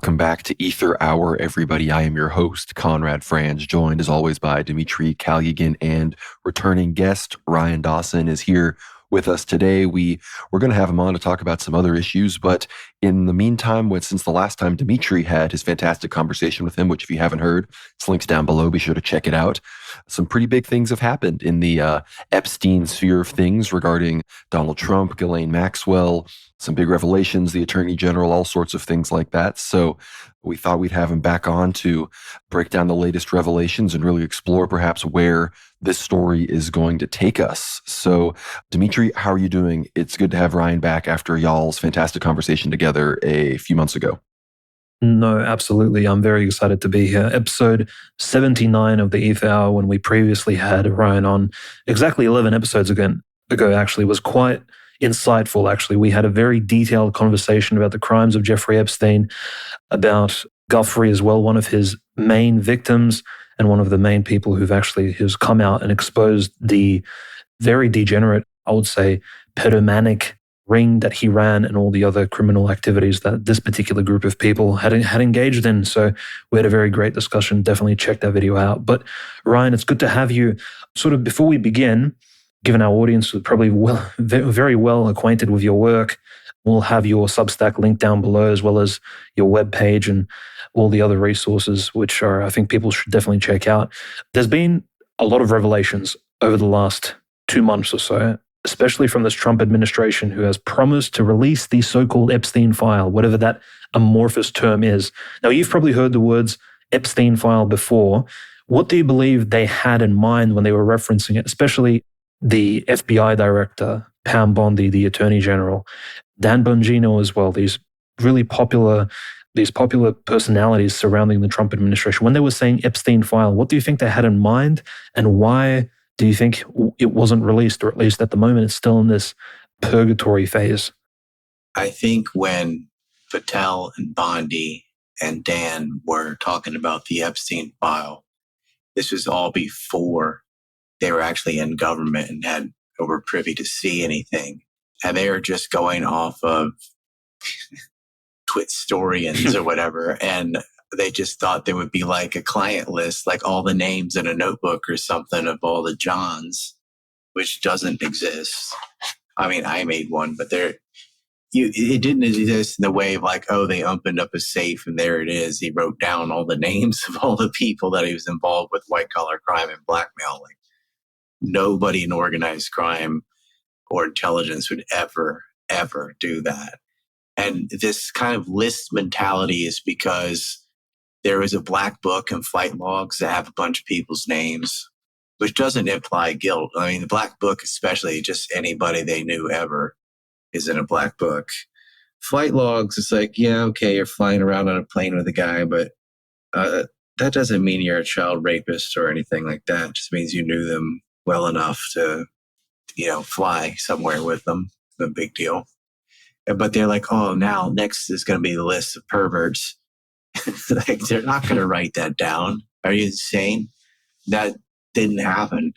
Welcome back to Aether Hour, everybody. I am your host, Conrad Franz, joined as always by Dimitri Kalyagan, and returning guest Ryan Dawson is here with us today. We're going to have him on to talk about some other issues, but in the meantime, since the last time Dimitri had his fantastic conversation with him, which if you haven't heard, it's linked down below, be sure to check it out. Some pretty big things have happened in the Epstein sphere of things regarding Donald Trump, Ghislaine Maxwell, some big revelations, the Attorney General, all sorts of things like that. So we thought we'd have him back on to break down the latest revelations and really explore perhaps where this story is going to take us. So Dimitri, how are you doing? It's good to have Ryan back after y'all's fantastic conversation together a few months ago. No, absolutely. I'm very excited to be here. Episode 79 of the Aether Hour, when we previously had Ryan on exactly 11 episodes ago actually, was quite insightful, actually. We had a very detailed conversation about the crimes of Giuffre Epstein, about Giuffre as well, one of his main victims and one of the main people who's come out and exposed the very degenerate, I would say, pedomanic ring that he ran and all the other criminal activities that this particular group of people had engaged in. So we had a very great discussion. Definitely check that video out. But Ryan, it's good to have you. Sort of before we begin, given our audience is probably very well acquainted with your work, we'll have your Substack link down below, as well as your webpage and all the other resources, which I think people should definitely check out. There's been a lot of revelations over the last 2 months or so, especially from this Trump administration, who has promised to release the so-called Epstein file, whatever that amorphous term is. Now, you've probably heard the words Epstein file before. What do you believe they had in mind when they were referencing it, especially the FBI director, Pam Bondi, the Attorney General, Dan Bongino as well, these popular personalities surrounding the Trump administration? When they were saying Epstein file, what do you think they had in mind, and why do you think it wasn't released, or at least at the moment it's still in this purgatory phase? I think when Patel and Bondi and Dan were talking about the Epstein file, this was all before they were actually in government and were privy to see anything. And they were just going off of Twitstorians or whatever. And they just thought there would be like a client list, like all the names in a notebook or something of all the Johns, which doesn't exist. I mean, I made one, but it didn't exist in the way of like, oh, they opened up a safe and there it is. He wrote down all the names of all the people that he was involved with white collar crime and blackmail. Like nobody in organized crime or intelligence would ever do that. And this kind of list mentality is because there is a black book and flight logs that have a bunch of people's names, which doesn't imply guilt. I mean, the black book, especially, just anybody they knew ever is in a black book. Flight logs, it's like, yeah, okay, you're flying around on a plane with a guy, but that doesn't mean you're a child rapist or anything like that. It just means you knew them well enough to, fly somewhere with them. No big deal. But they're like, oh, now next is going to be the list of perverts. Like, they're not going to write that down. Are you insane? That didn't happen.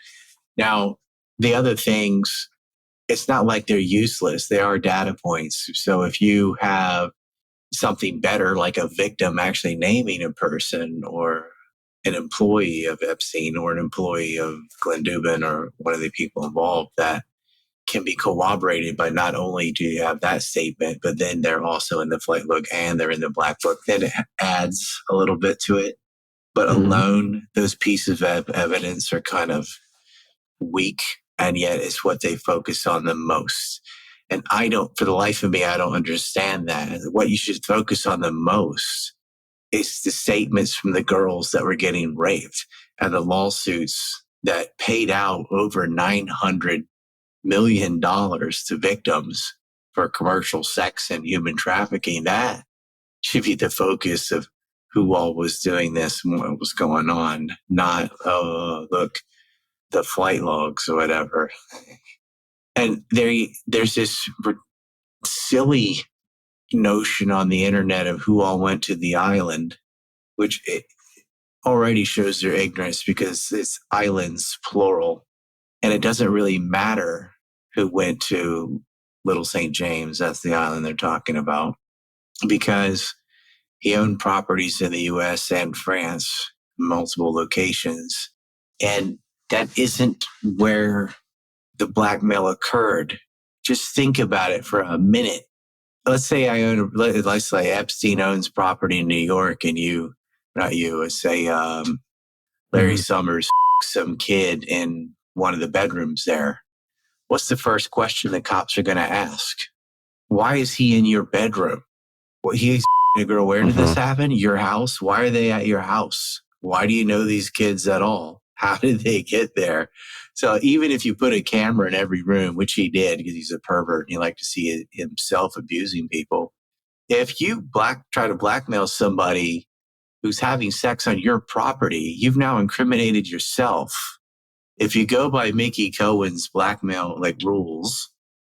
Now, the other things, it's not like they're useless. They are data points. So if you have something better, like a victim actually naming a person, or an employee of Epstein, or an employee of Glenn Dubin, or one of the people involved, that can be corroborated by not only do you have that statement, but then they're also in the flight log and they're in the black book, then it adds a little bit to it. But alone, those pieces of evidence are kind of weak, and yet it's what they focus on the most. And for the life of me, I don't understand that. What you should focus on the most is the statements from the girls that were getting raped and the lawsuits that paid out over $900 million to victims for commercial sex and human trafficking. That should be the focus of who all was doing this and what was going on, not, oh, look, the flight logs or whatever. And there's this silly notion on the internet of who all went to the island, which it already shows their ignorance, because it's islands, plural. And it doesn't really matter who went to Little St. James. That's the island they're talking about. Because He owned properties in the US and France, multiple locations. And that isn't where the blackmail occurred. Just think about it for a minute. Let's say let's say Epstein owns property in New York and not you, let's say Larry Summers some kid in one of the bedrooms there. What's the first question the cops are going to ask? Why is he in your bedroom? Well, he's a girl. Where did this happen? Your house? Why are they at your house? Why do you know these kids at all? How did they get there? So even if you put a camera in every room, which he did because he's a pervert and he liked to see himself abusing people, if you try to blackmail somebody who's having sex on your property, you've now incriminated yourself. If you go by Mickey Cohen's blackmail rules,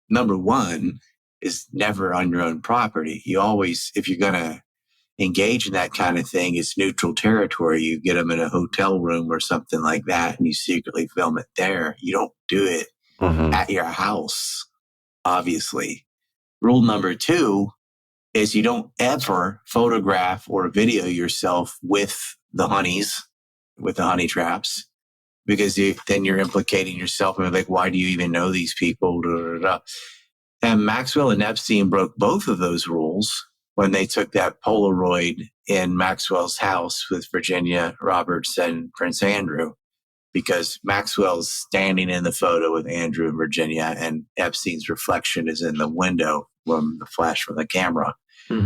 number one is never on your own property. You always, if you're going to engage in that kind of thing, it's neutral territory. You get them in a hotel room or something like that and you secretly film it there. You don't do it at your house, obviously. Rule number two is you don't ever photograph or video yourself with the honeys, with the honey traps, because then you're implicating yourself. And why do you even know these people? Da, da, da. And Maxwell and Epstein broke both of those rules when they took that Polaroid in Maxwell's house with Virginia Roberts and Prince Andrew, because Maxwell's standing in the photo with Andrew and Virginia, and Epstein's reflection is in the window from the flash from the camera.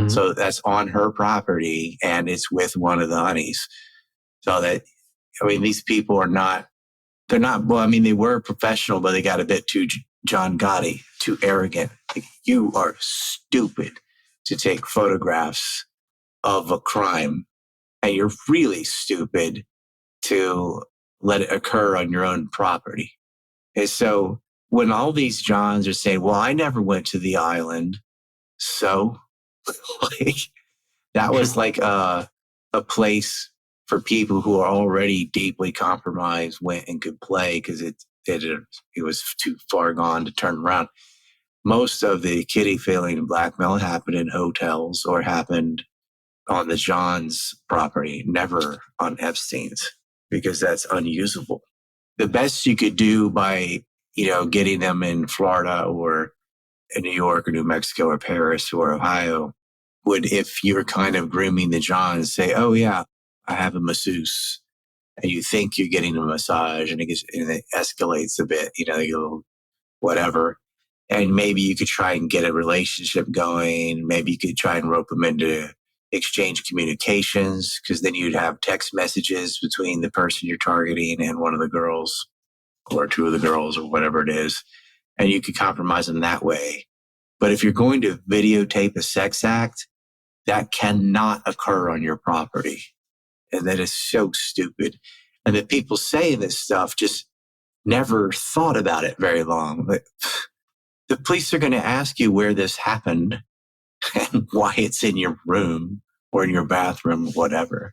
So that's on her property, and it's with one of the honeys. So these people are not, they were professional, but they got a bit too John Gotti, too arrogant. You are stupid to take photographs of a crime, and you're really stupid to let it occur on your own property. And so when all these Johns are saying, well, I never went to the island, so that was a place for people who are already deeply compromised went and could play because it was too far gone to turn around. Most of the kiddie feeling and blackmail happened in hotels or happened on the John's property, never on Epstein's, because that's unusable. The best you could do by, getting them in Florida or in New York or New Mexico or Paris or Ohio would, if you're kind of grooming the Johns, say, oh yeah, I have a masseuse. And you think you're getting a massage and it escalates a bit, you go, whatever. And maybe you could try and get a relationship going. Maybe you could try and rope them into exchange communications, because then you'd have text messages between the person you're targeting and one of the girls or two of the girls or whatever it is. And you could compromise them that way. But if you're going to videotape a sex act, that cannot occur on your property. And that is so stupid. And the people saying this stuff just never thought about it very long. But the police are going to ask you where this happened and why it's in your room or in your bathroom, whatever.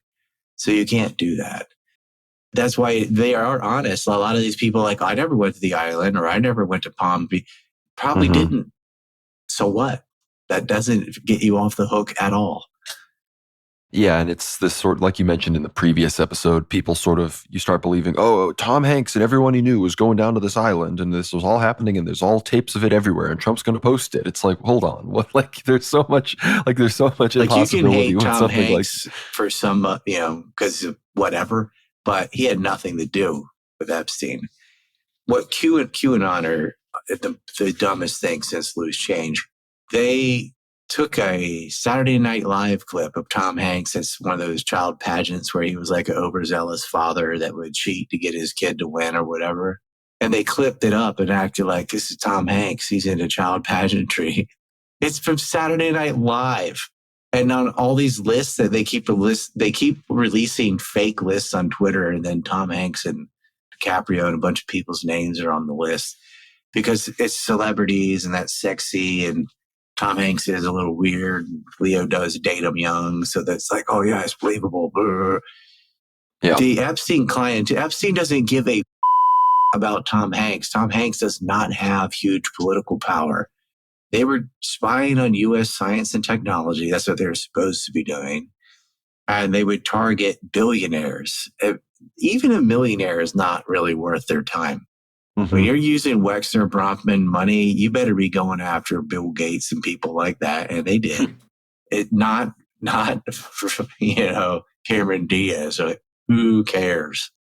So you can't do that. That's why they are honest. A lot of these people I never went to the island or I never went to Palm Beach. Probably didn't. So what? That doesn't get you off the hook at all. Yeah, and it's this sort, like you mentioned in the previous episode, people you start believing, oh, Tom Hanks and everyone he knew was going down to this island and this was all happening and there's all tapes of it everywhere and Trump's going to post it. It's hold on. What, there's so much impossibility. You can hate Tom something Hanks for some, because of whatever, but he had nothing to do with Epstein. What QAnon are the dumbest thing since loose change. They took a Saturday Night Live clip of Tom Hanks. It's one of those child pageants where he was an overzealous father that would cheat to get his kid to win or whatever. And they clipped it up and acted like this is Tom Hanks. He's into child pageantry. It's from Saturday Night Live. And on all these lists that they keep releasing fake lists on Twitter. And then Tom Hanks and DiCaprio and a bunch of people's names are on the list because it's celebrities and that's sexy. And Tom Hanks is a little weird. Leo does date him young. So that's oh yeah, it's believable. Yeah. The Epstein client, Epstein doesn't give a about Tom Hanks. Tom Hanks does not have huge political power. They were spying on U.S. science and technology. That's what they're supposed to be doing. and they would target billionaires. Even a millionaire is not really worth their time. When you're using Wexner Bronfman money, you better be going after Bill Gates and people like that. And they did. It not Cameron Diaz. Like, who cares?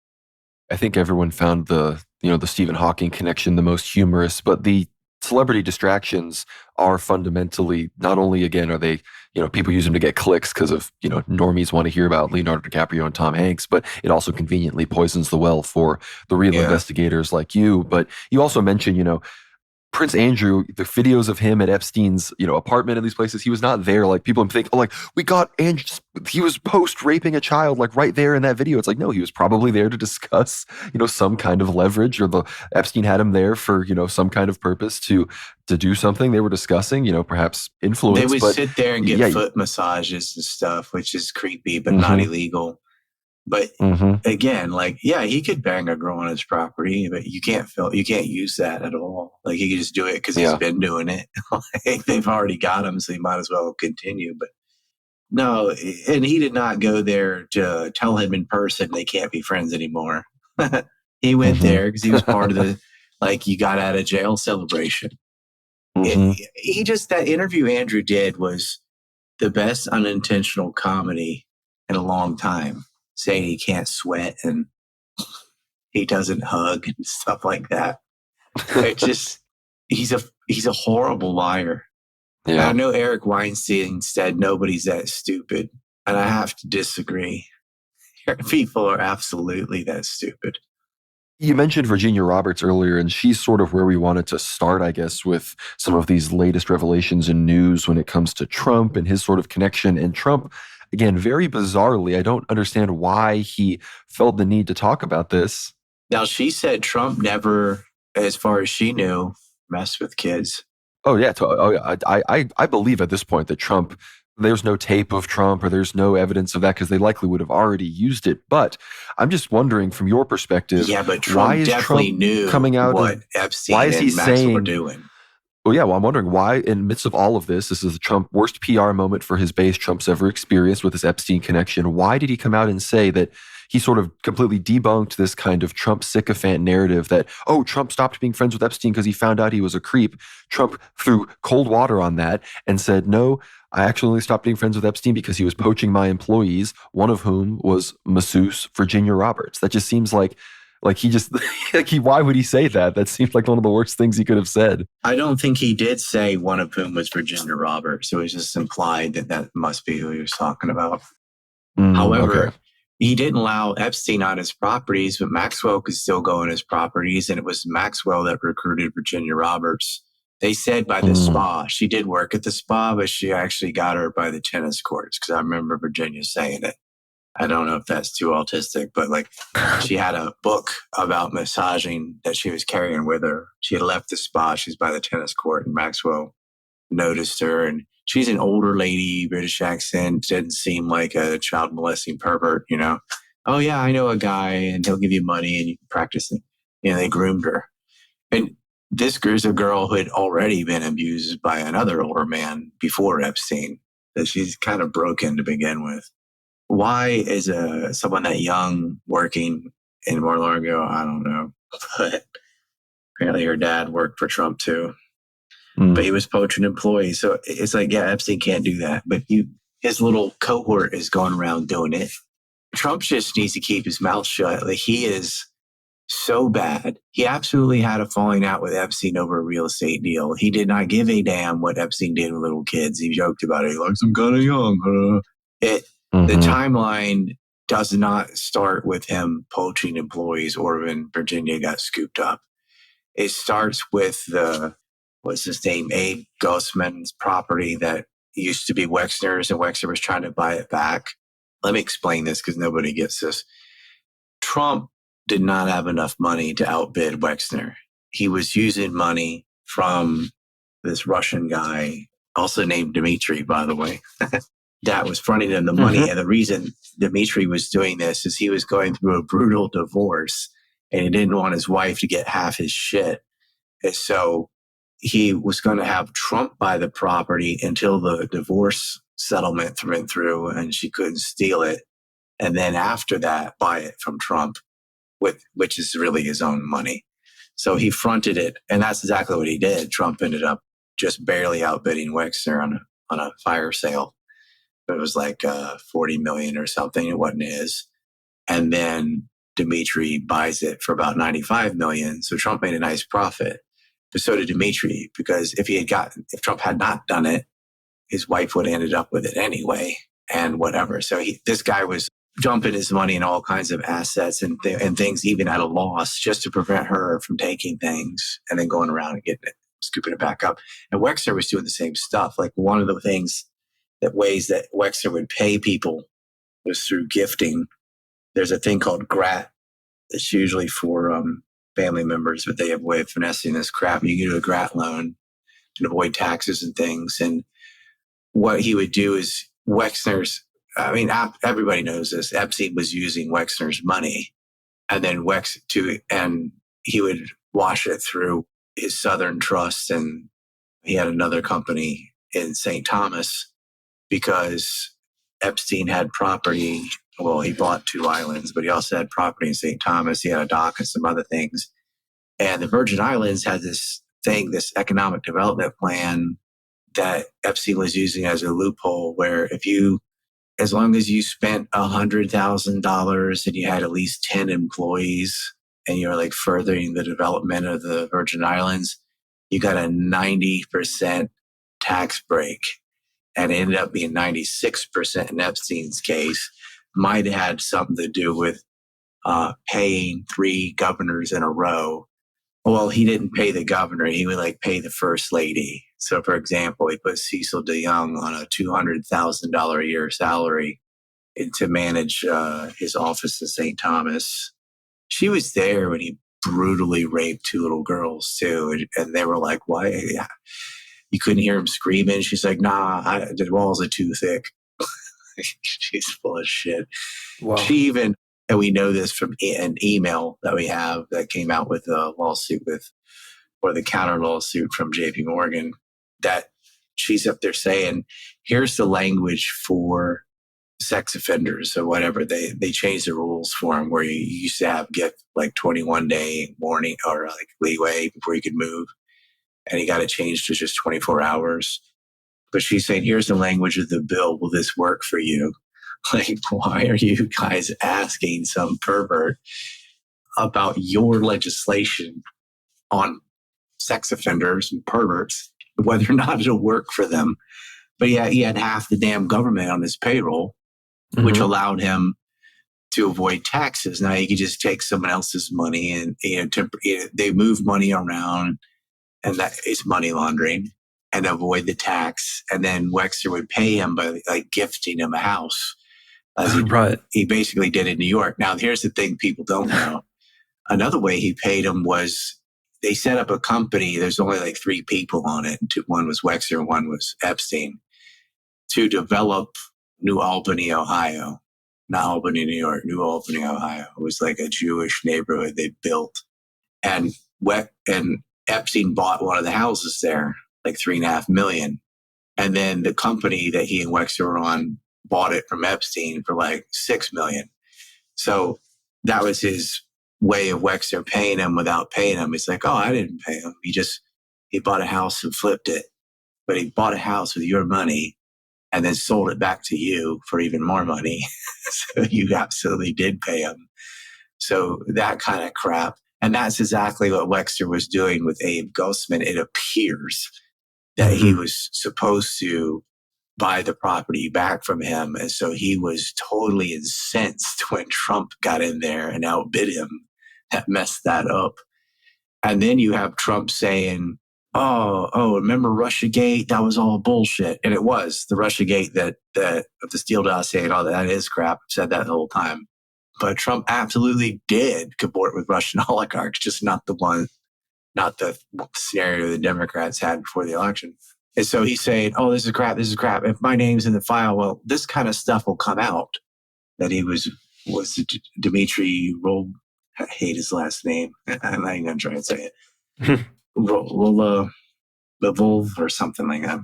I think everyone found the Stephen Hawking connection the most humorous, but the celebrity distractions are fundamentally, not only again are they, people use them to get clicks because of, normies want to hear about Leonardo DiCaprio and Tom Hanks, but it also conveniently poisons the well for the real investigators like you. But you also mentioned, Prince Andrew, the videos of him at Epstein's, apartment in these places, he was not there. Like people think, we got Andrew, he was post raping a child, like right there in that video. It's like, no, he was probably there to discuss, some kind of leverage, or the Epstein had him there for, some kind of purpose to do something they were discussing, perhaps influence. They would sit there and get foot massages and stuff, which is creepy, but not illegal. But again, he could bang a girl on his property, but you can't use that at all. Like he could just do it because he's been doing it. They've already got him, so he might as well continue. But no, and he did not go there to tell him in person they can't be friends anymore. He went there because he was part of the you got out of jail celebration. That interview Andrew did was the best unintentional comedy in a long time. Saying he can't sweat and he doesn't hug and stuff like that. He's a horrible liar. Yeah. I know Eric Weinstein said nobody's that stupid, and I have to disagree. People are absolutely that stupid. You mentioned Virginia Roberts earlier, and she's sort of where we wanted to start, I guess, with some of these latest revelations in news when it comes to Trump and his sort of connection. And Trump, again, very bizarrely, I don't understand why he felt the need to talk about this. Now, she said Trump never, as far as she knew, messed with kids. Oh, yeah. I believe at this point that Trump, there's no tape of Trump or there's no evidence of that because they likely would have already used it. But I'm just wondering from your perspective, yeah, but Trump definitely knew coming out what Epstein and Maxwell were doing. Well, yeah, I'm wondering why, in the midst of all of this is the Trump worst PR moment for his base Trump's ever experienced with his Epstein connection. Why did he come out and say that he sort of completely debunked this kind of Trump sycophant narrative that, Trump stopped being friends with Epstein because he found out he was a creep? Trump threw cold water on that and said, no, I actually only stopped being friends with Epstein because he was poaching my employees, one of whom was masseuse Virginia Roberts. That just seems like why would he say that? That seems like one of the worst things he could have said. I don't think he did say one of whom was Virginia Roberts. It was just implied that must be who he was talking about. However, he didn't allow Epstein on his properties, but Maxwell could still go on his properties. And it was Maxwell that recruited Virginia Roberts. They said by the spa. She did work at the spa, but she actually got her by the tennis courts because I remember Virginia saying it. I don't know if that's too autistic, but she had a book about massaging that she was carrying with her. She had left the spa. She's by the tennis court, and Maxwell noticed her. And she's an older lady, British accent, didn't seem like a child molesting pervert, Oh, yeah, I know a guy, and he'll give you money, and you can practice it. They groomed her. And this is a girl who had already been abused by another older man before Epstein, that she's kind of broken to begin with. Why is someone that young working in Mar-a-Lago? I don't know. But apparently her dad worked for Trump too. But he was poaching employees. So it's Epstein can't do that. But his little cohort is going around doing it. Trump just needs to keep his mouth shut. He is so bad. He absolutely had a falling out with Epstein over a real estate deal. He did not give a damn what Epstein did with little kids. He joked about it. He likes them kind of young. The timeline does not start with him poaching employees or when Virginia got scooped up. It starts with what's his name, Abe Gosman's property that used to be Wexner's, and Wexner was trying to buy it back. Let me explain this because nobody gets this. Trump did not have enough money to outbid Wexner. He was using money from this Russian guy, also named Dmitry, by the way. That was fronting him the money. And the reason Dmitry was doing this is he was going through a brutal divorce and he didn't want his wife to get half his shit. And so he was going to have Trump buy the property until the divorce settlement through, and she couldn't steal it. And then after that, buy it from Trump, which is really his own money. So he fronted it, and that's exactly what he did. Trump ended up just barely outbidding Wexner on a fire sale. It was like 40 million or something. It wasn't his. And then Dmitry buys it for about 95 million. So Trump made a nice profit. But so did Dmitry, because if Trump had not done it, his wife would have ended up with it anyway, and whatever. So this guy was dumping his money in all kinds of assets and things, even at a loss, just to prevent her from taking things and then going around and getting it, scooping it back up. And Wexner was doing the same stuff. Like one of the ways that Wexner would pay people was through gifting. There's a thing called grat. It's usually for family members, but they have a way of finessing this crap. You can do a grat loan and avoid taxes and things. And what he would do is everybody knows this. Epstein was using Wexner's money, and then and he would wash it through his Southern Trust, and he had another company in St. Thomas because Epstein had property. Well, he bought 2 islands, but he also had property in St. Thomas. He had a dock and some other things. And the Virgin Islands had this economic development plan that Epstein was using as a loophole where as long as you spent $100,000 and you had at least 10 employees and you were like furthering the development of the Virgin Islands, you got a 90% tax break. And it ended up being 96% in Epstein's case. Might have had something to do with paying 3 governors in a row. Well, he didn't pay the governor. He would pay the first lady. So, for example, he put Cecil DeYoung on a $200,000 a year salary to manage his office in St. Thomas. She was there when he brutally raped 2 little girls too, and they were like, "Why?" You couldn't hear him screaming. She's like, "Nah, the walls are too thick." She's full of shit. Wow. She even, and we know this from an email that we have that came out with a lawsuit or the counter lawsuit from JP Morgan, that she's up there saying, here's the language for sex offenders or whatever. They changed the rules for them where you used to get 21-day warning or leeway before you could move. And he got it changed to just 24 hours. But she's saying, here's the language of the bill. Will this work for you? Why are you guys asking some pervert about your legislation on sex offenders and perverts, whether or not it'll work for them? But yeah, he had half the damn government on his payroll, which allowed him to avoid taxes. Now he could just take someone else's money and they move money around, and that is money laundering, and avoid the tax. And then Wexner would pay him by gifting him a house. Right. He basically did in New York. Now, here's the thing people don't know. Another way he paid him was they set up a company. There's only 3 people on it. One was Wexner, one was Epstein, to develop New Albany, Ohio. Not Albany, New York, New Albany, Ohio. It was like a Jewish neighborhood they built. And Epstein bought one of the houses there, $3.5 million. And then the company that he and Wexner were on bought it from Epstein for $6 million. So that was his way of Wexner paying him without paying him. He's like, oh, I didn't pay him. He bought a house and flipped it. But he bought a house with your money and then sold it back to you for even more money. So you absolutely did pay him. So that kind of crap. And that's exactly what Wexner was doing with Abe Gosman. It appears that he was supposed to buy the property back from him. And so he was totally incensed when Trump got in there and outbid him. That messed that up. And then you have Trump saying, oh, remember Russiagate? That was all bullshit. And it was the Russiagate that of the Steele dossier and all that is crap. I've said that the whole time. But Trump absolutely did cavort with Russian oligarchs, just not the scenario the Democrats had before the election. And so he's saying, oh, this is crap. If my name's in the file, well, this kind of stuff will come out. That he was Dmitry Roll. I hate his last name. I'm not even going to try and say it. Rolla Bevol or something like that.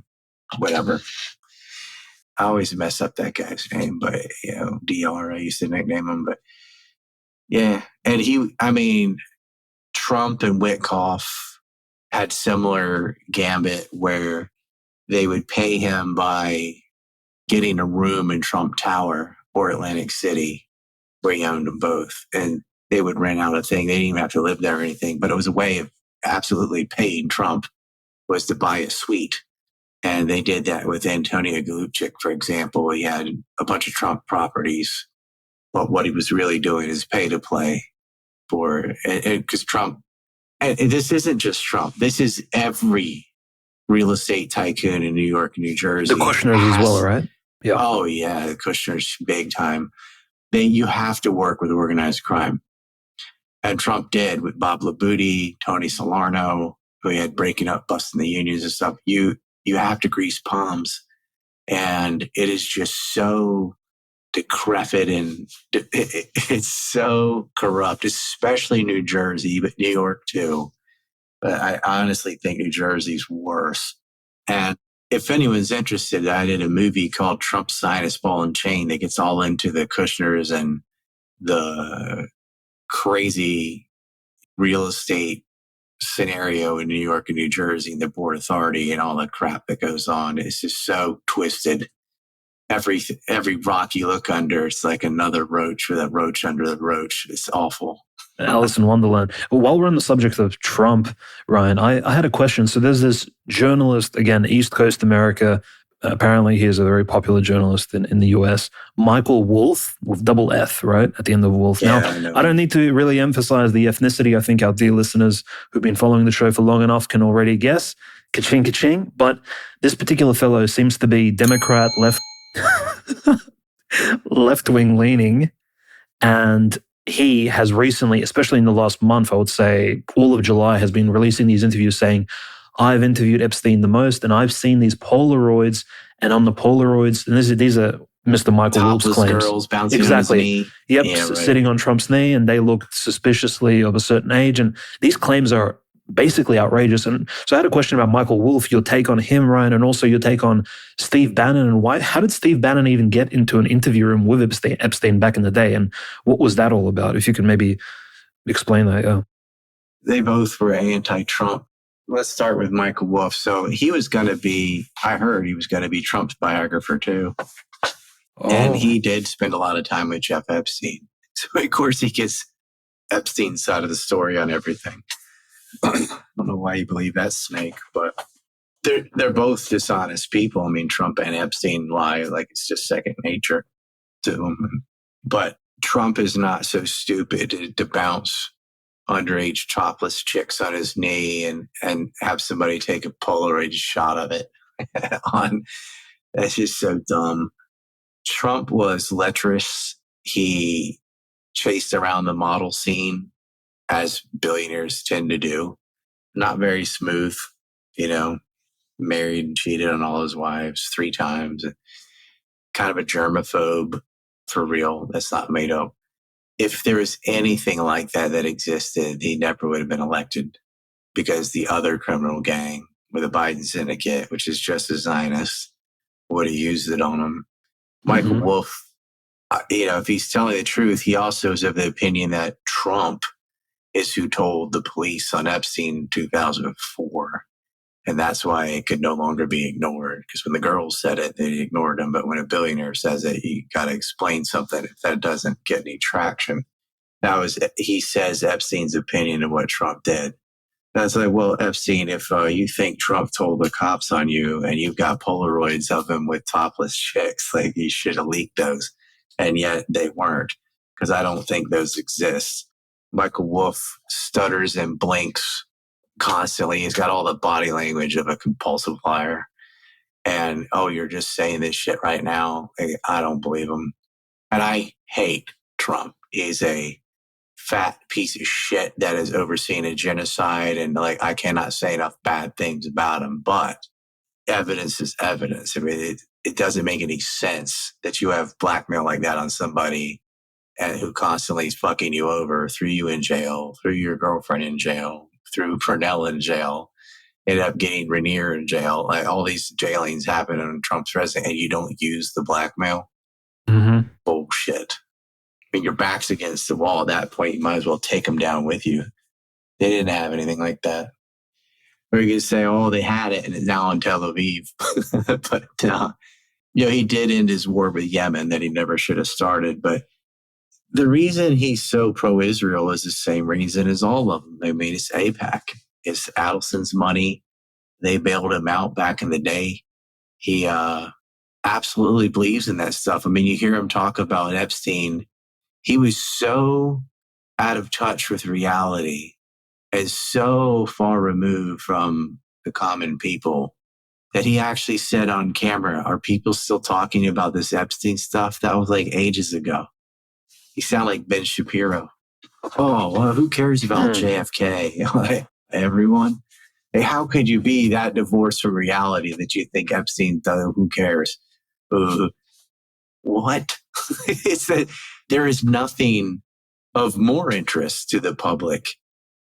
Whatever. I always mess up that guy's name, but DR, I used to nickname him, but yeah. And Trump and Witkoff had similar gambit where they would pay him by getting a room in Trump Tower or Atlantic City, where he owned them both. And they would rent out a thing. They didn't even have to live there or anything, but it was a way of absolutely paying Trump was to buy a suite. And they did that with Antonio Galupchik, for example. He had a bunch of Trump properties, but what he was really doing is pay to play for, because Trump, and this isn't just Trump, this is every real estate tycoon in New York and New Jersey. The Kushners as well, right? Yeah. Oh, yeah, the Kushners, big time. You have to work with organized crime. And Trump did with Bob Labuti, Tony Salerno, who he had breaking up, busting the unions and stuff. You have to grease palms. And it is just so decrepit and it's so corrupt, especially New Jersey, but New York too. But I honestly think New Jersey's worse. And if anyone's interested, I did a movie called Trump Zionist Ball and Chain that gets all into the Kushners and the crazy real estate scenario in New York and New Jersey and the Port Authority and all the crap that goes on. It's just so twisted. Every rock you look under, it's like another roach with a roach under the roach. It's awful. Alice in Wonderland. Well, while we're on the subject of Trump, Ryan, I had a question. So there's this journalist, again, East Coast America. Apparently, he is a very popular journalist in the US, Michael Wolff, with double F, right, at the end of Wolff. Yeah, now, I don't need to really emphasize the ethnicity. I think our dear listeners who've been following the show for long enough can already guess. Ka-ching, ka-ching. But this particular fellow seems to be Democrat, left-wing leaning, and he has recently, especially in the last month, I would say all of July, has been releasing these interviews saying, I've interviewed Epstein the most, and I've seen these Polaroids, and on the Polaroids, and these are Mr. Michael Wolff's claims. Girls bouncing exactly. On his knee. Yep, yeah, right. Sitting on Trump's knee, and they look suspiciously of a certain age, and these claims are basically outrageous. And so I had a question about Michael Wolff, your take on him, Ryan, and also your take on Steve Bannon, and how did Steve Bannon even get into an interview room with Epstein back in the day, and what was that all about? If you could maybe explain that. Yeah. They both were anti-Trump. Let's start with Michael Wolff. So he was going to be, I heard he was going to be Trump's biographer too. Oh. And he did spend a lot of time with Jeff Epstein. So of course he gets Epstein's side of the story on everything. I don't know why you believe that snake, but they're both dishonest people. I mean, Trump and Epstein lie like it's just second nature to them. But Trump is not so stupid to bounce underage topless chicks on his knee and have somebody take a Polaroid shot of it on. That's just so dumb. Trump was lecherous. He chased around the model scene, as billionaires tend to do. Not very smooth, married and cheated on all his wives 3 times. Kind of a germaphobe for real. That's not made up. If there was anything like that existed, he never would have been elected, because the other criminal gang with the Biden syndicate, which is just as Zionist, would have used it on him. Michael Wolff, if he's telling the truth, he also is of the opinion that Trump is who told the police on Epstein in 2004. And that's why it could no longer be ignored. Because when the girls said it, they ignored him. But when a billionaire says it, you got to explain something if that doesn't get any traction. He says Epstein's opinion of what Trump did. That's like, well, Epstein, if you think Trump told the cops on you and you've got Polaroids of him with topless chicks, like you should have leaked those. And yet they weren't, because I don't think those exist. Michael Wolff stutters and blinks constantly. He's got all the body language of a compulsive liar. And, you're just saying this shit right now. I don't believe him. And I hate Trump. He's a fat piece of shit that is overseeing a genocide. And I cannot say enough bad things about him, but evidence is evidence. I mean, it doesn't make any sense that you have blackmail like that on somebody and who constantly is fucking you over, threw you in jail, threw your girlfriend in jail, threw Purnell in jail. ended up getting Rainier in jail. Like all these jailings happen on Trump's president, and you don't use the blackmail. Mm-hmm. Bullshit. I mean, your back's against the wall at that point. You might as well take them down with you. They didn't have anything like that. Or you could say, oh, they had it and it's now in Tel Aviv. But he did end his war with Yemen that he never should have started. But the reason he's so pro-Israel is the same reason as all of them. I mean, it's AIPAC. It's Adelson's money. They bailed him out back in the day. He absolutely believes in that stuff. I mean, you hear him talk about Epstein. He was so out of touch with reality and so far removed from the common people that he actually said on camera, are people still talking about this Epstein stuff? That was like ages ago. You sound like Ben Shapiro. Oh, well, who cares about JFK? Everyone? Hey, how could you be that divorced from reality that you think Epstein, who cares? What? It's that there is nothing of more interest to the public.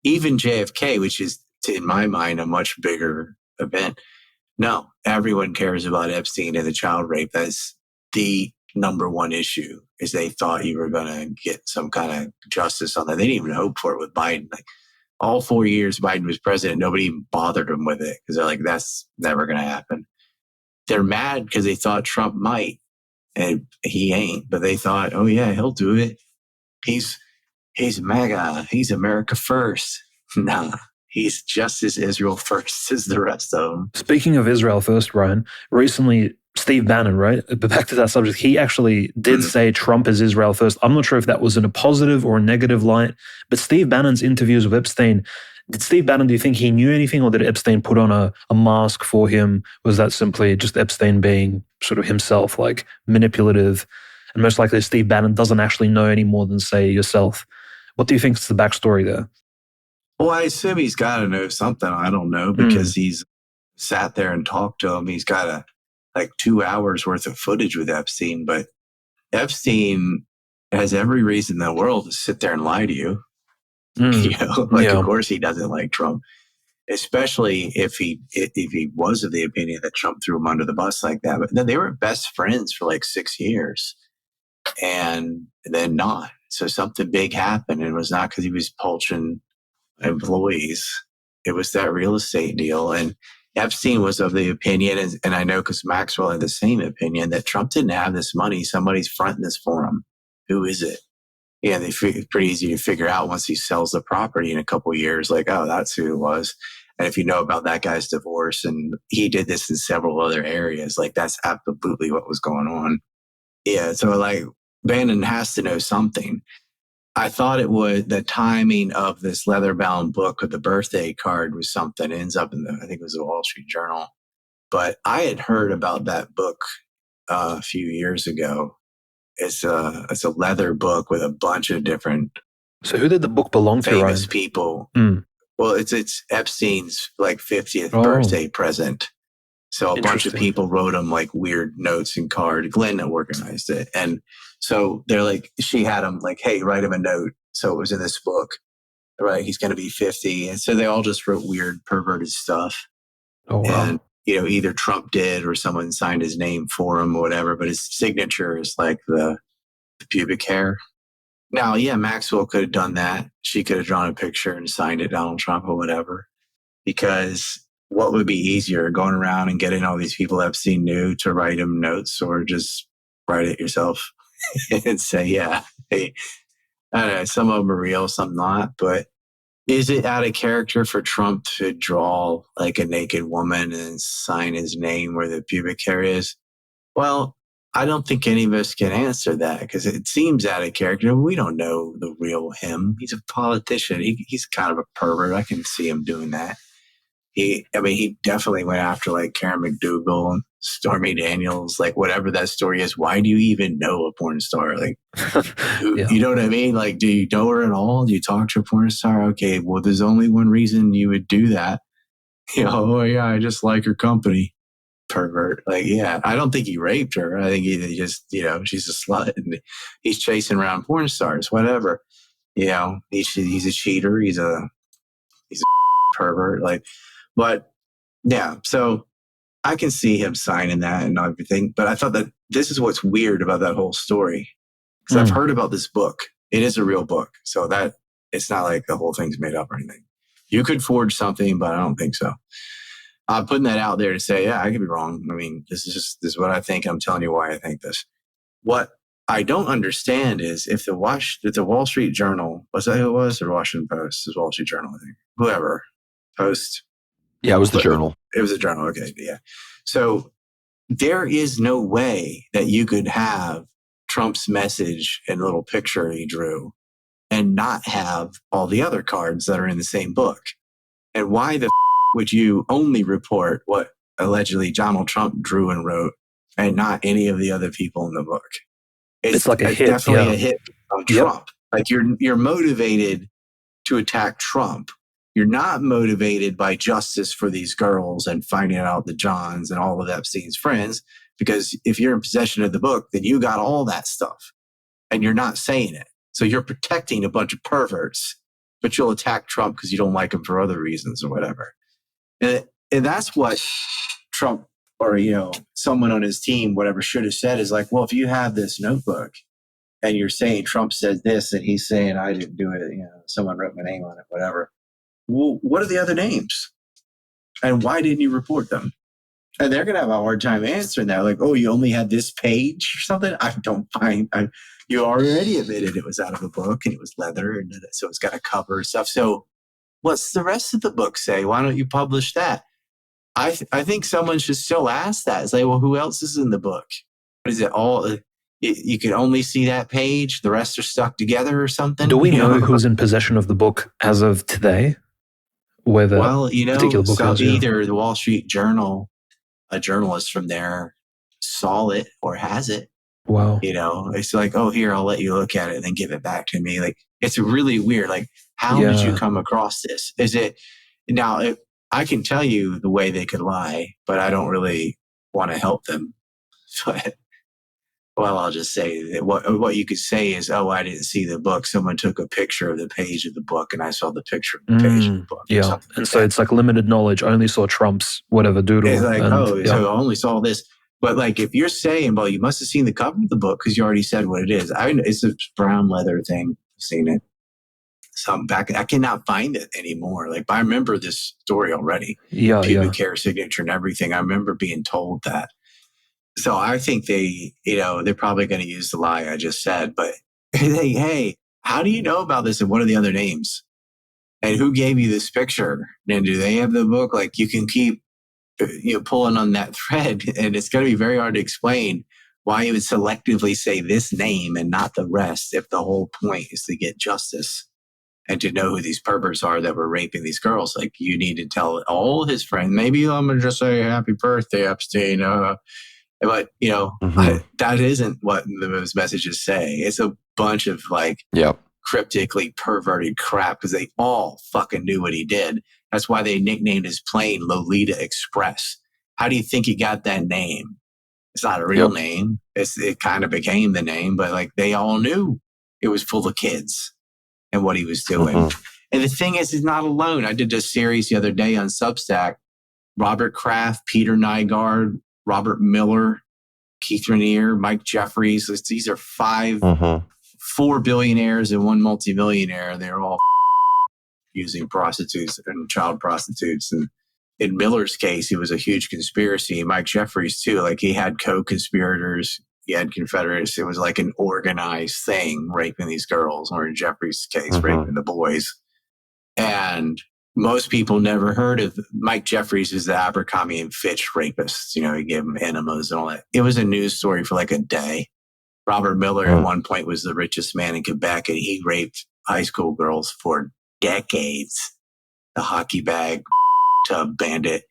Even JFK, which is, in my mind, a much bigger event. No, everyone cares about Epstein and the child rape. That's the number one issue, is they thought you were going to get some kind of justice on that. They didn't even hope for it with Biden. Like, all 4 years Biden was president, nobody even bothered them with it because they're like, that's never going to happen. They're mad because they thought Trump might, and he ain't. But they thought, oh yeah, he'll do it. He's MAGA. He's America first. Nah, he's just as Israel first as the rest of them. Speaking of Israel first, Ryan, recently Steve Bannon, right? But back to that subject, he actually did say Trump is Israel first. I'm not sure if that was in a positive or a negative light, but Steve Bannon's interviews with Epstein, did Steve Bannon, do you think he knew anything, or did Epstein put on a mask for him? Was that simply just Epstein being sort of himself, like manipulative? And most likely Steve Bannon doesn't actually know any more than, say, yourself. What do you think is the backstory there? Well, I assume he's got to know something. I don't know, because he's sat there and talked to him. He's got like 2 hours worth of footage with Epstein, but Epstein has every reason in the world to sit there and lie to you. Of course he doesn't like Trump, especially if he was of the opinion that Trump threw him under the bus like that. But then they were best friends for like 6 years and then not. So something big happened, and it was not because he was poaching employees. It was that real estate deal. And Epstein was of the opinion, and I know because Maxwell had the same opinion, that Trump didn't have this money. Somebody's fronting this for him. Who is it? Yeah, it's pretty easy to figure out once he sells the property in a couple of years, like, oh, that's who it was. And if you know about that guy's divorce, and he did this in several other areas, like that's absolutely what was going on. Yeah, so like Bannon has to know something. I thought it would, the timing of this leather-bound book with the birthday card was something. It ends up in I think it was the Wall Street Journal. But I had heard about that book a few years ago. It's a leather book with a bunch of different. So who did the book belong to, famous Ryan? People. Well, it's Epstein's like 50th birthday present. So a bunch of people wrote him like weird notes and cards. Glenn organized it. And so they're like, she had him like, hey, write him a note. So it was in this book, right? He's going to be 50. And so they all just wrote weird, perverted stuff. Oh, wow. And, either Trump did or someone signed his name for him or whatever, but his signature is like the pubic hair. Now, yeah, Maxwell could have done that. She could have drawn a picture and signed it Donald Trump or whatever, because what would be easier, going around and getting all these people Epstein knew to write him notes, or just write it yourself and say, yeah, hey, I don't know, some of them are real, some not, but is it out of character for Trump to draw like a naked woman and sign his name where the pubic hair is? Well, I don't think any of us can answer that, because it seems out of character. We don't know the real him. He's a politician. He's kind of a pervert. I can see him doing that. He definitely went after like Karen McDougal and Stormy Daniels, like whatever that story is. Why do you even know a porn star? Like, you know what I mean? Like, do you know her at all? Do you talk to a porn star? Okay, well, there's only one reason you would do that. Oh yeah, I just like her company. Pervert. Like, yeah, I don't think he raped her. I think he just, she's a slut and he's chasing around porn stars, whatever. He's a cheater. He's a pervert. Like, but Yeah. So I can see him signing that and everything. But I thought that this is what's weird about that whole story. Because I've heard about this book. It is a real book. So that it's not like the whole thing's made up or anything. You could forge something, but I don't think so. I'm putting that out there to say, yeah, I could be wrong. I mean, this is what I think. I'm telling you why I think this. What I don't understand is if the Wall Street Journal, was that who it was? Or Washington Post? It was Wall Street Journal, I think. Whoever. Post. Yeah, it was the Journal. It was a journal. Okay. Yeah. So there is no way that you could have Trump's message and little picture he drew and not have all the other cards that are in the same book. And why the would you only report what allegedly Donald Trump drew and wrote and not any of the other people in the book? It's like a hit. Definitely a hit on Trump. Like you're motivated to attack Trump. You're not motivated by justice for these girls and finding out the Johns and all of Epstein's friends, because if you're in possession of the book, then you got all that stuff and you're not saying it. So you're protecting a bunch of perverts, but you'll attack Trump because you don't like him for other reasons or whatever. And that's what Trump or, someone on his team, whatever, should have said is like, well, if you have this notebook and you're saying Trump said this and he's saying I didn't do it, someone wrote my name on it, whatever. Well, what are the other names? And why didn't you report them? And they're going to have a hard time answering that. Like, oh, you only had this page or something? I don't find. You already admitted it was out of a book and it was leather. And so it's got a cover and stuff. So what's the rest of the book say? Why don't you publish that? I think someone should still ask that. It's like, well, who else is in the book? Is it all... You can only see that page. The rest are stuck together or something. Do we know who's in possession of the book as of today? Whether particular book is, either the Wall Street Journal, a journalist from there, saw it or has it. Wow. It's like, oh, here, I'll let you look at it and then give it back to me. Like, it's really weird. Like, how did you come across this? Is it now? I can tell you the way they could lie, but I don't really want to help them. But well, I'll just say that what you could say is, oh, I didn't see the book. Someone took a picture of the page of the book and I saw the picture of the page of the book. Yeah. And so it's like limited knowledge. Only saw Trump's whatever doodle. It's like, so I only saw this. But like, if you're saying, well, you must have seen the cover of the book because you already said what it is. It's a brown leather thing. I've seen it. I cannot find it anymore. Like, I remember this story already. Yeah. Pubic hair signature and everything. I remember being told that. So I think they're probably going to use the lie I just said, but hey, how do you know about this and what are the other names? And who gave you this picture? And do they have the book? Like, you can keep, pulling on that thread, and it's going to be very hard to explain why you would selectively say this name and not the rest if the whole point is to get justice and to know who these perverts are that were raping these girls. Like, you need to tell all his friends. Maybe I'm going to just say happy birthday, Epstein. But, that isn't what those messages say. It's a bunch of cryptically perverted crap because they all fucking knew what he did. That's why they nicknamed his plane Lolita Express. How do you think he got that name? It's not a real name. It kind of became the name, but they all knew it was full of kids and what he was doing. And the thing is, he's not alone. I did a series the other day on Substack. Robert Kraft, Peter Nygaard, Robert Miller, Keith Raniere, Mike Jeffries. These are 4 billionaires and 1 multimillionaire. They're all using prostitutes and child prostitutes. And in Miller's case, it was a huge conspiracy. Mike Jeffries too. Like, he had co-conspirators. He had Confederates. It was like an organized thing, raping these girls, or in Jeffries' case, raping the boys. And most people never heard of Mike Jeffries is the Abercrombie and Fitch rapist. He gave them enemas and all that. It was a news story for like a day. Robert Miller at one point was the richest man in Quebec, and he raped high school girls for decades. The hockey bag, tub bandit.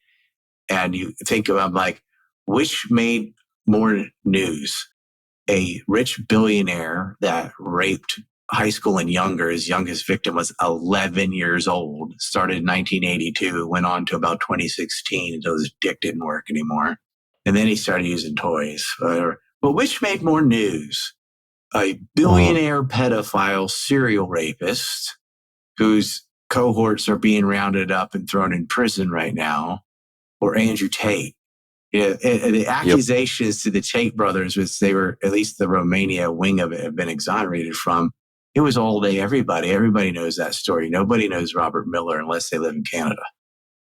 And you think about which made more news? A rich billionaire that raped high school and younger. His youngest victim was 11 years old, started in 1982, went on to about 2016 until his dick didn't work anymore. And then he started using toys. But which made more news? A billionaire pedophile serial rapist whose cohorts are being rounded up and thrown in prison right now, or Andrew Tate. And the accusations to the Tate brothers, which they were, at least the Romania wing of it, have been exonerated from, it was all day everybody. Everybody knows that story. Nobody knows Robert Miller unless they live in Canada.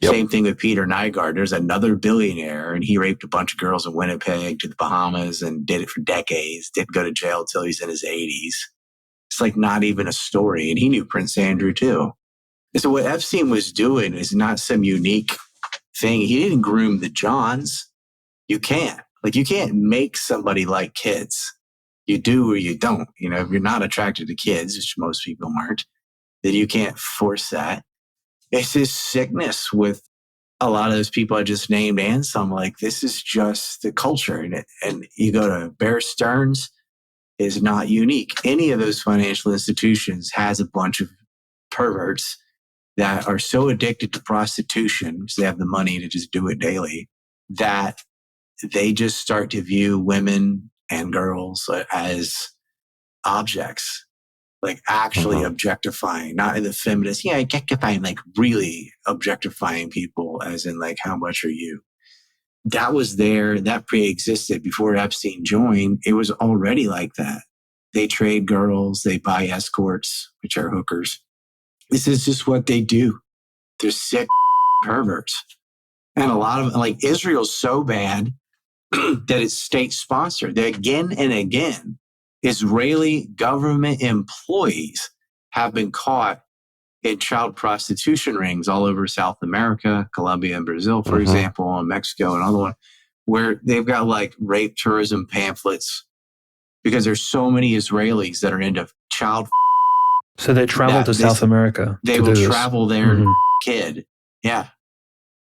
Yep. Same thing with Peter Nygaard. There's another billionaire, and he raped a bunch of girls in Winnipeg to the Bahamas and did it for decades. Didn't go to jail till he's in his 80s. It's like not even a story. And he knew Prince Andrew too. And so what Epstein was doing is not some unique thing. He didn't groom the Johns. You can't. Like, you can't make somebody like kids. You do or you don't. You know, if you're not attracted to kids, which most people aren't, then you can't force that. It's this sickness with a lot of those people I just named and some, like, this is just the culture. And you go to Bear Stearns, is not unique. Any of those financial institutions has a bunch of perverts that are so addicted to prostitution, because they have the money to just do it daily, that they just start to view women and girls as objects, like actually objectifying, not in the feminist, objectifying, like really objectifying people as in like, how much are you? That was there, that pre-existed before Epstein joined. It was already like that. They trade girls, they buy escorts, which are hookers. This is just what they do. They're sick perverts. And a lot of, like, Israel's so bad that it's state sponsored. That again and again, Israeli government employees have been caught in child prostitution rings all over South America, Colombia and Brazil, for example, and Mexico and other one, where they've got like rape tourism pamphlets because there's so many Israelis that are into child. So they travel to South America. They will travel there, kid. Yeah.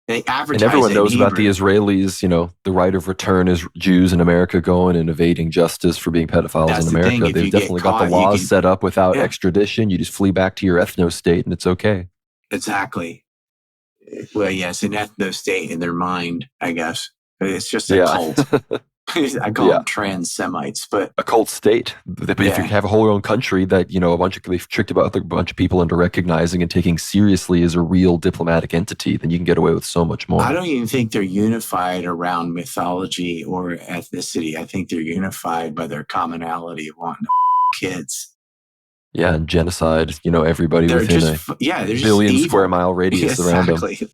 They advertise. And everyone knows Hebrew. about the Israelis, you know, the right of return is Jews in America going and evading justice for being pedophiles That's in the America. thing. They've definitely got the laws set up without extradition. You just flee back to your ethno state and it's okay. Exactly. Well, yes, an ethno state in their mind, I guess. It's just a cult. I call them trans Semites, but a cult state. But if you have a whole own country that, you know, they've tricked about a bunch of people into recognizing and taking seriously as a real diplomatic entity, then you can get away with so much more. I don't even think they're unified around mythology or ethnicity. I think they're unified by their commonality of wanting to kids. Yeah, and genocide, you know, everybody they're within just, a they're billion just square mile radius around them.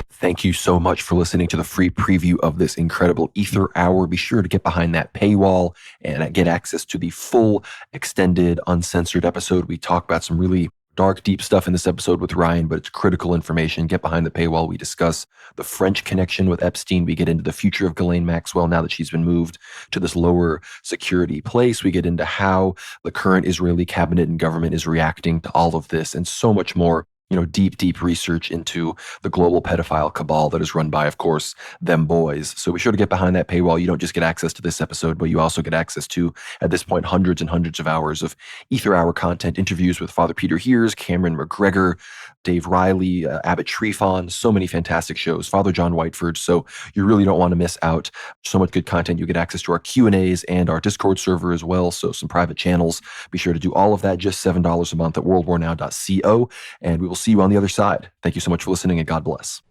Thank you so much for listening to the free preview of this incredible Aether Hour. Be sure to get behind that paywall and get access to the full, extended, uncensored episode. We talk about some really dark, deep stuff in this episode with Ryan, but it's critical information. Get behind the paywall. We discuss the French connection with Epstein. We get into the future of Ghislaine Maxwell now that she's been moved to this lower security place. We get into how the current Israeli cabinet and government is reacting to all of this and so much more. You know, deep research into the global pedophile cabal that is run by, of course, them boys. So be sure to get behind that paywall. You don't just get access to this episode, but you also get access to, at this point, hundreds and hundreds of hours of Aether Hour content, interviews with Father Peter Heers, Cameron McGregor, Dave Riley, Abbott Trefon, so many fantastic shows, Father John Whiteford. So you really don't want to miss out. So much good content. You get access to our Q&As and our Discord server as well. So some private channels. Be sure to do all of that, just $7 a month at worldwarnow.co. And we will see you on the other side. Thank you so much for listening and God bless.